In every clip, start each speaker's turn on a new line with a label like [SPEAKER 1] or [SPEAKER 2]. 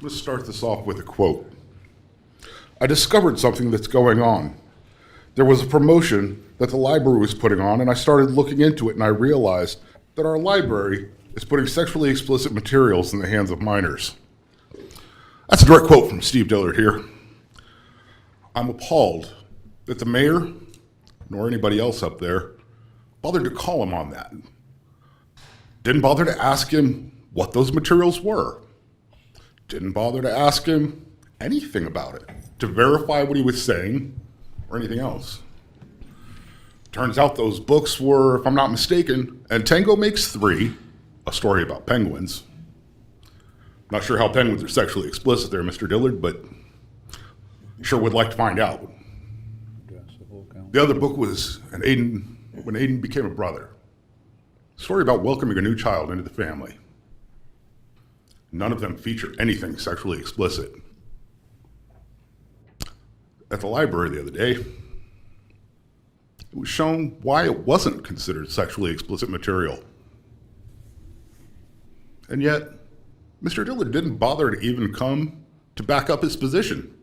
[SPEAKER 1] Let's start this off with a quote. I discovered something that's going on. There was a promotion that the library was putting on, and I started looking into it, and I realized that our library is putting sexually explicit materials in the hands of minors. That's a direct quote from Steve Dillard here. I'm appalled that the mayor, nor anybody else up there, bothered to call him on that. Didn't bother to ask him what those materials were. Didn't bother to ask him anything about it, to verify what he was saying or anything else. Turns out those books were, if I'm not mistaken, and Tango Makes Three, a story about penguins. Not sure how penguins are sexually explicit there, Mr. Dillard, but sure would like to find out. The other book was when Aiden became a brother. A story about welcoming a new child into the family. None of them feature anything sexually explicit. At the library the other day, it was shown why it wasn't considered sexually explicit material. And yet, Mr. Dillard didn't bother to even come to back up his position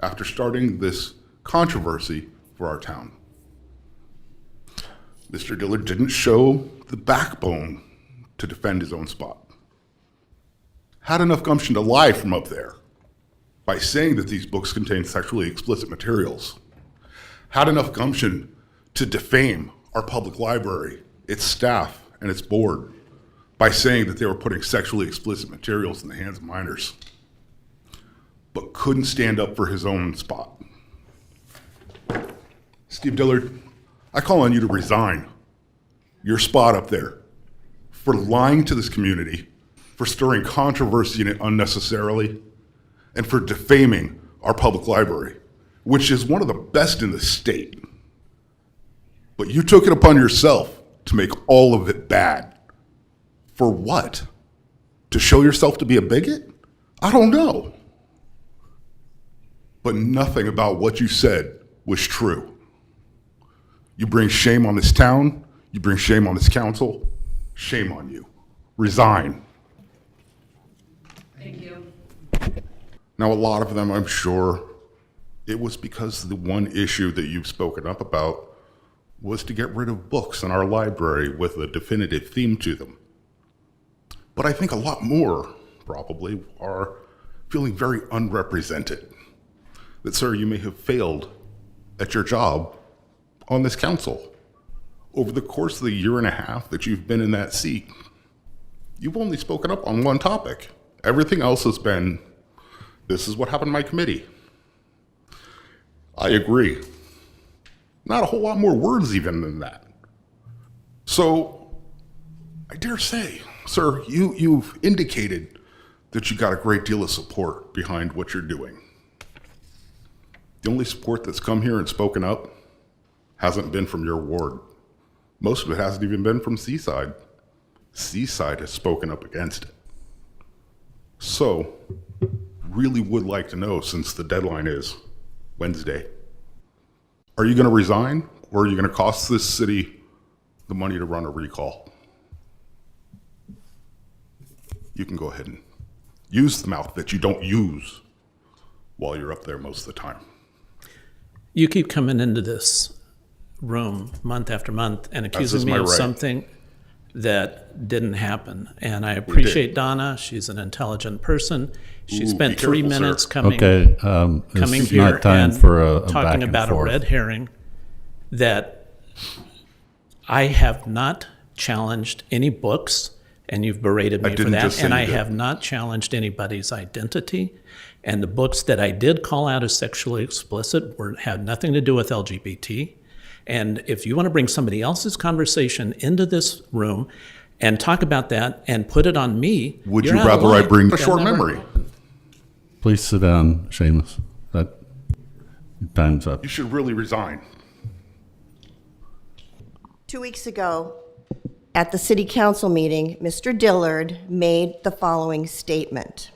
[SPEAKER 1] after starting this controversy for our town. Mr. Dillard didn't show the backbone to defend his own spot. Had enough gumption to lie from up there by saying that these books contain sexually explicit materials. Had enough gumption to defame our public library, its staff, and its board by saying that they were putting sexually explicit materials in the hands of minors, but couldn't stand up for his own spot. Steve Dillard, I call on you to resign your spot up there for lying to this community, for stirring controversy in it unnecessarily, and for defaming our public library, which is one of the best in the state. But you took it upon yourself to make all of it bad. For what? To show yourself to be a bigot? I don't know. But nothing about what you said was true. You bring shame on this town, you bring shame on this council. Shame on you. Resign.
[SPEAKER 2] Thank you.
[SPEAKER 1] Now, a lot of them, I'm sure, it was because the one issue that you've spoken up about was to get rid of books in our library with a definitive theme to them. But I think a lot more, probably, are feeling very unrepresented. That, sir, you may have failed at your job on this council. Over the course of the year and a half that you've been in that seat, you've only spoken up on one topic. Everything else has been, this is what happened in my committee. I agree. Not a whole lot more words even than that. So, I dare say, sir, you've indicated that you got a great deal of support behind what you're doing. The only support that's come here and spoken up hasn't been from your ward. Most of it hasn't even been from Seaside. Seaside has spoken up against it. So, really would like to know, since the deadline is Wednesday, are you going to resign, or are you going to cost this city the money to run a recall? You can go ahead and use the mouth that you don't use while you're up there most of the time.
[SPEAKER 3] You keep coming into this room month after month and accusing me of something that didn't happen. And I appreciate Donna. She's an intelligent person. She spent 3 minutes coming here
[SPEAKER 4] not time
[SPEAKER 3] and
[SPEAKER 4] for a
[SPEAKER 3] talking about a red herring that I have not challenged any books, and you've berated me for that. And I have not challenged anybody's identity. And the books that I did call out as sexually explicit had nothing to do with LGBT. And if you want to bring somebody else's conversation into this room and talk about that and put it on me,
[SPEAKER 1] would you rather I bring a short memory?
[SPEAKER 4] Please sit down, Seamus. That time's up.
[SPEAKER 1] You should really resign.
[SPEAKER 2] 2 weeks ago, at the city council meeting, Mr. Dillard made the following statement.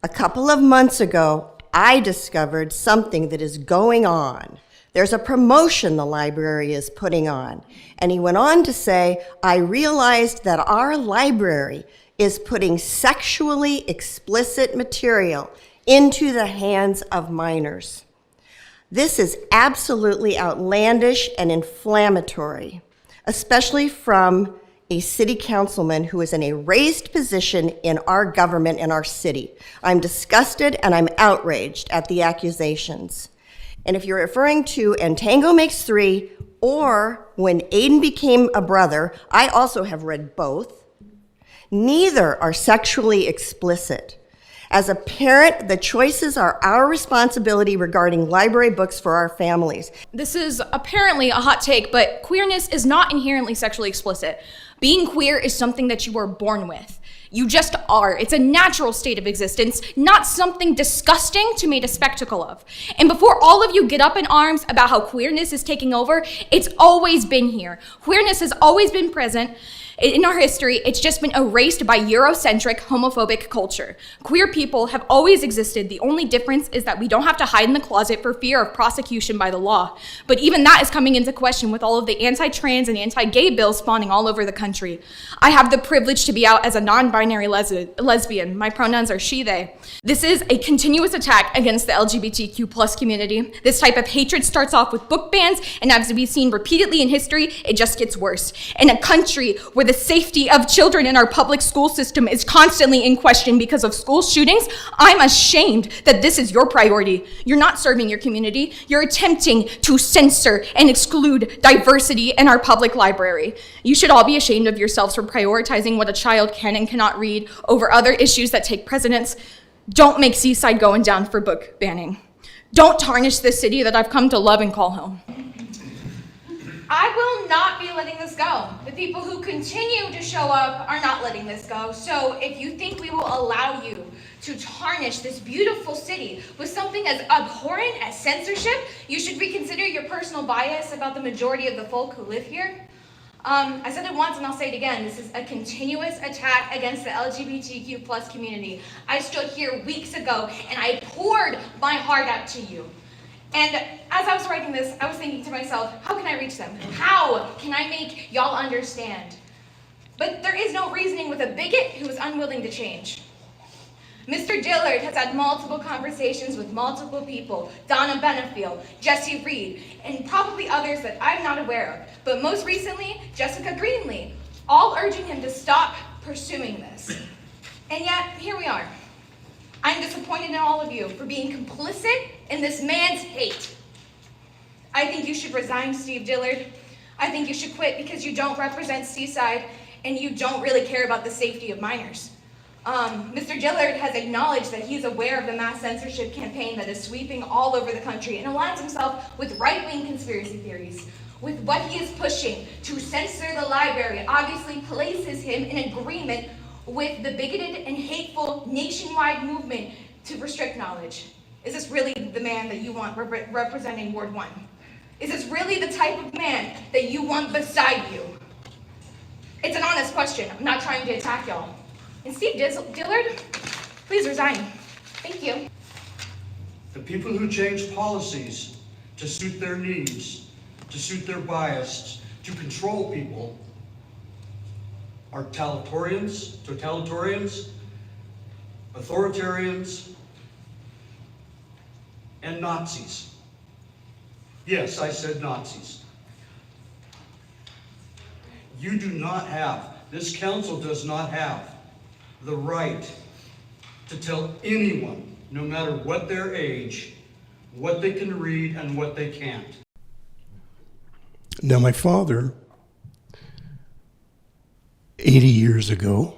[SPEAKER 2] A couple of months ago, I discovered something that is going on. There's a promotion the library is putting on. And he went on to say, I realized that our library is putting sexually explicit material into the hands of minors. This is absolutely outlandish and inflammatory, especially from a city councilman who is in a raised position in our government in our city. I'm disgusted and I'm outraged at the accusations. And if you're referring to And Tango Makes Three or When Aiden Became a Brother, I also have read both. Neither are sexually explicit. As a parent, the choices are our responsibility regarding library books for our families.
[SPEAKER 5] This is apparently a hot take, but queerness is not inherently sexually explicit. Being queer is something that you are born with. You just are. It's a natural state of existence, not something disgusting to make a spectacle of. And before all of you get up in arms about how queerness is taking over, it's always been here. Queerness has always been present in our history. It's just been erased by Eurocentric, homophobic culture. Queer people have always existed. The only difference is that we don't have to hide in the closet for fear of prosecution by the law. But even that is coming into question with all of the anti-trans and anti-gay bills spawning all over the country. I have the privilege to be out as a non-binary lesbian. My pronouns are she, they. This is a continuous attack against the LGBTQ+ community. This type of hatred starts off with book bans, and as we've seen repeatedly in history, it just gets worse. In a country where the safety of children in our public school system is constantly in question because of school shootings, I'm ashamed that this is your priority. You're not serving your community. You're attempting to censor and exclude diversity in our public library. You should all be ashamed of yourselves for prioritizing what a child can and cannot read over other issues that take precedence. Don't make Seaside going down for book banning. Don't tarnish this city that I've come to love and call home.
[SPEAKER 6] I will not be letting this go. The people who continue to show up are not letting this go. So if you think we will allow you to tarnish this beautiful city with something as abhorrent as censorship, you should reconsider your personal bias about the majority of the folk who live here. I said it once and I'll say it again. This is a continuous attack against the LGBTQ+ community. I stood here weeks ago and I poured my heart out to you. And as I was writing this, I was thinking to myself, how can I reach them? How can I make y'all understand? But there is no reasoning with a bigot who is unwilling to change. Mr. Dillard has had multiple conversations with multiple people, Donna Benefiel, Jesse Reed, and probably others that I'm not aware of. But most recently, Jessica Greenlee, all urging him to stop pursuing this. And yet, here we are. I'm disappointed in all of you for being complicit in this man's hate. I think you should resign, Steve Dillard. I think you should quit because you don't represent Seaside and you don't really care about the safety of minors. Mr. Dillard has acknowledged that he's aware of the mass censorship campaign that is sweeping all over the country and aligns himself with right-wing conspiracy theories. With what he is pushing to censor the library, obviously places him in agreement with the bigoted and hateful nationwide movement to restrict knowledge. Is this really the man that you want representing Ward 1? Is this really the type of man that you want beside you? It's an honest question. I'm not trying to attack y'all. And Steve Dillard, please resign. Thank you.
[SPEAKER 7] The people who change policies to suit their needs, to suit their bias, to control people, are totalitarians, authoritarians, and Nazis. Yes, I said Nazis. You do not have, this council does not have the right to tell anyone, no matter what their age, what they can read and what they can't.
[SPEAKER 8] Now, my father, 80 years ago,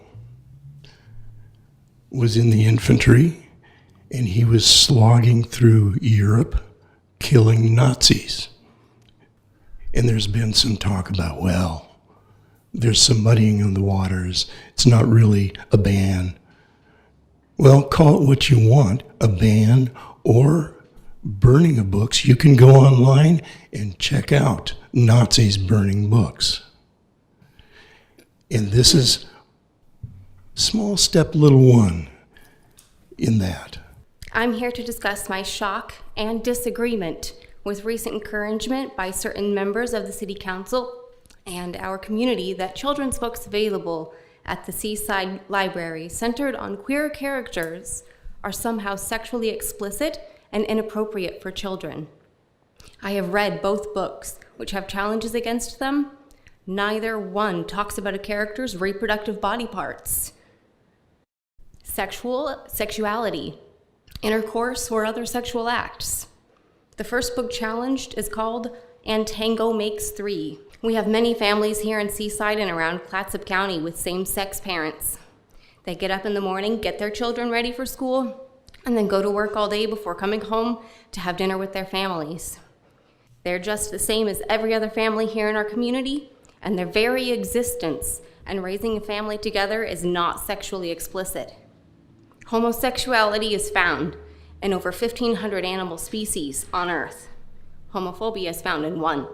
[SPEAKER 8] was in the infantry, and he was slogging through Europe, killing Nazis. And there's been some talk about, well, there's some muddying of the waters. It's not really a ban. Well, call it what you want, a ban or burning of books. You can go online and check out Nazis burning books. And this is small step little one in that.
[SPEAKER 9] I'm here to discuss my shock and disagreement with recent encouragement by certain members of the City Council and our community that children's books available at the Seaside Library centered on queer characters are somehow sexually explicit and inappropriate for children. I have read both books, which have challenges against them. Neither one talks about a character's reproductive body parts, sexuality, intercourse, or other sexual acts. The first book challenged is called And Tango Makes Three. We have many families here in Seaside and around Clatsop County with same-sex parents. They get up in the morning, get their children ready for school, and then go to work all day before coming home to have dinner with their families. They're just the same as every other family here in our community, and their very existence and raising a family together is not sexually explicit. Homosexuality is found in over 1,500 animal species on Earth. Homophobia is found in 1.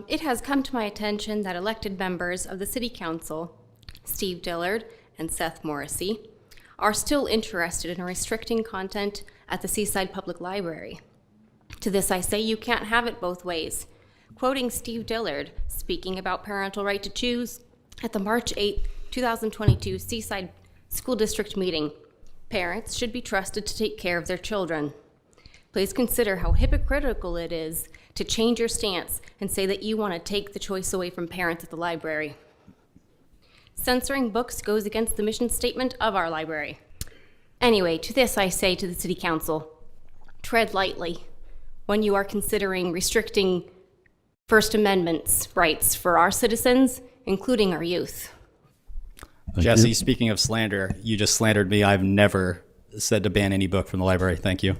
[SPEAKER 9] It has come to my attention that elected members of the City Council, Steve Dillard and Seth Morrissey, are still interested in restricting content at the Seaside Public Library. To this I say you can't have it both ways. Quoting Steve Dillard, speaking about parental right to choose, at the March 8, 2022 Seaside School District meeting, parents should be trusted to take care of their children. Please consider how hypocritical it is to change your stance and say that you want to take the choice away from parents at the library. Censoring books goes against the mission statement of our library. Anyway, to this I say to the City Council, tread lightly when you are considering restricting First Amendment's rights for our citizens, including our youth.
[SPEAKER 4] Thank
[SPEAKER 10] Jesse,
[SPEAKER 4] you.
[SPEAKER 10] speaking of slander, you just slandered me. I've never said to ban any book from the library. Thank you.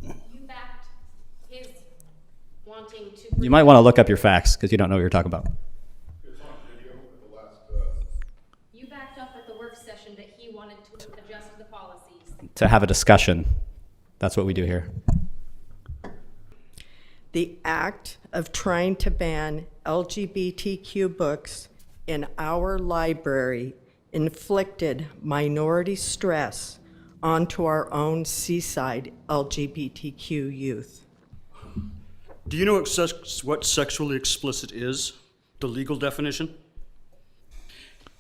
[SPEAKER 9] You backed his wanting to...
[SPEAKER 10] You might want to look up your facts because you don't know what you're talking about.
[SPEAKER 9] You backed up at the work session that he wanted to adjust the policies.
[SPEAKER 10] To have a discussion. That's what we do here.
[SPEAKER 11] The act of trying to ban LGBTQ books in our library inflicted minority stress onto our own Seaside LGBTQ youth.
[SPEAKER 7] Do you know what sexually explicit is? The legal definition?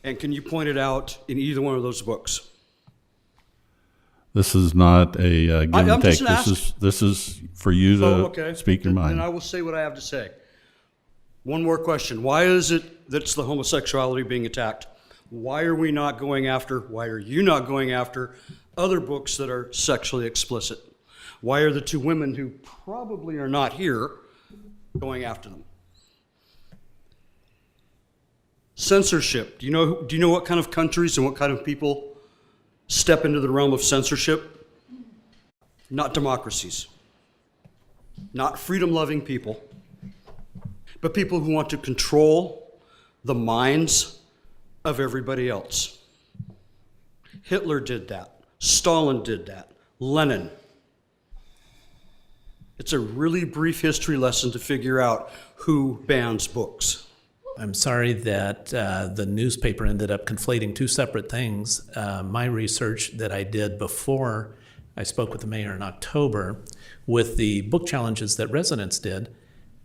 [SPEAKER 7] And can you point it out in either one of those books?
[SPEAKER 4] This is not a give
[SPEAKER 7] I'm
[SPEAKER 4] and take.
[SPEAKER 7] just
[SPEAKER 4] This is for you to speak your mind.
[SPEAKER 7] Then I will say what I have to say. One more question. Why is it that's the homosexuality being attacked? Why are you not going after other books that are sexually explicit? Why are the two women who probably are not here going after them? Censorship. Do you know what kind of countries and what kind of people step into the realm of censorship? Not democracies. Not freedom-loving people, but people who want to control the minds of everybody else. Hitler did that. Stalin did that. Lenin. It's a really brief history lesson to figure out who bans books.
[SPEAKER 3] I'm sorry that the newspaper ended up conflating two separate things. My research that I did before I spoke with the mayor in October with the book challenges that residents did,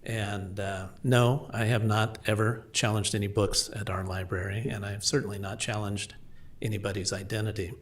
[SPEAKER 3] and no, I have not ever challenged any books at our library, and I have certainly not challenged anybody's identity.